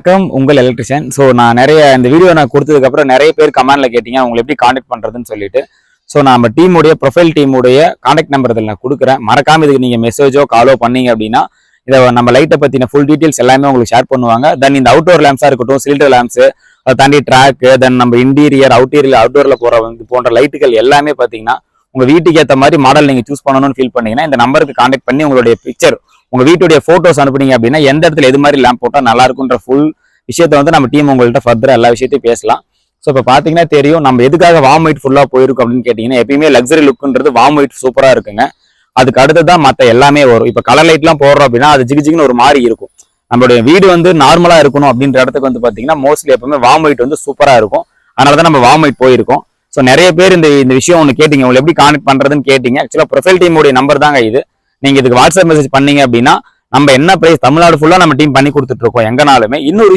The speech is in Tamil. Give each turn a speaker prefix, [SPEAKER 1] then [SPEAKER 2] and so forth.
[SPEAKER 1] வணக்கம், உங்கள் எலக்ட்ரிஷியன். ஸோ நான் இந்த வீடியோ நான் கொடுத்ததுக்கப்புறம் நிறைய பேர் கமெண்ட்ல கேட்டீங்க உங்களை எப்படி காண்டாக்ட் பண்ணுறதுன்னு சொல்லிட்டு. ஸோ நம்ம டீமுடைய ப்ரொஃபைல் டீமுடைய காண்டாக்ட் நம்பர் இதில் நான் கொடுக்குறேன். மறக்காம இதுக்கு நீங்கள் மெசேஜோ காலோ பண்ணீங்க அப்படின்னா இதை நம்ம லைட்டை பற்றின ஃபுல் டீட்டெயில்ஸ் எல்லாமே உங்களுக்கு ஷேர் பண்ணுவாங்க. தென் இந்த அவுட்டோர் லேம்ஸாக இருக்கட்டும், சிலிண்டர் லேம்ஸு, அதை தாண்டி ட்ராக்கு, தென் நம்ம இன்டீரியர் அவுட்டோரில் போன்ற லைட்டுகள் எல்லாமே பார்த்தீங்கன்னா உங்கள் வீட்டுக்கு ஏற்ற மாதிரி மாடல் நீங்கள் சூஸ் பண்ணணும்னு ஃபீல் பண்ணீங்கன்னா இந்த நம்பருக்கு காண்டாக்ட் பண்ணி உங்களுடைய பிக்சர், உங்கள் வீட்டுடைய ஃபோட்டோஸ் அனுப்புனீங்க அப்படின்னா எந்த இடத்துல எது மாதிரி லேம்ப் போட்டால் நல்லா இருக்குன்ற ஃபுல் விஷயத்த நம்ம டீம் உங்கள்கிட்ட ஃபர்தரா எல்லா விஷயத்தையும் பேசலாம். ஸோ இப்போ பார்த்தீங்கன்னா தெரியும் நம்ம எதுக்காக வார்ம் ஒயிட் ஃபுல்லாக போயிருக்கும் அப்படின்னு கேட்டிங்கன்னா, எப்பயுமே லக்ஸரி லுக்குன்றது வார்ம் ஒயிட் சூப்பராக இருக்குங்க. அதுக்கு அடுத்து தான் மற்ற எல்லாமே வரும். இப்போ கலர் லைட்லாம் போடுறோம் அப்படின்னா அது ஜிகிஜின்னு ஒரு மாதிரி இருக்கும். நம்மளுடைய வீடு நார்மலாக இருக்கணும் அப்படின்ற இடத்துக்கு பார்த்தீங்கன்னா மோஸ்ட்லி எப்பவுமே வார்ம் ஒயிட் சூப்பராக இருக்கும். அதனால தான் நம்ம வார்ம் ஒயிட் போயிருக்கோம். ஸோ நிறைய பேர் இந்த விஷயம் ஒன்று கேட்டீங்க, உங்களை எப்படி கான்டெக்ட் பண்ணுறதுன்னு கேட்டீங்க. ஆக்சுவலாக ப்ரொஃபைல் டீமுடைய நம்பர் தாங்க இது. நீங்கள் இதுக்கு வாட்ஸ்அப் மெசேஜ் பண்ணீங்க அப்படின்னா நம்ம என்ன பிரைஸ் தமிழ்நாடு ஃபுல்லாக நம்ம டீம் பண்ணி கொடுத்துட்டு இருக்கோம் எங்கனாலுமே. இன்னொரு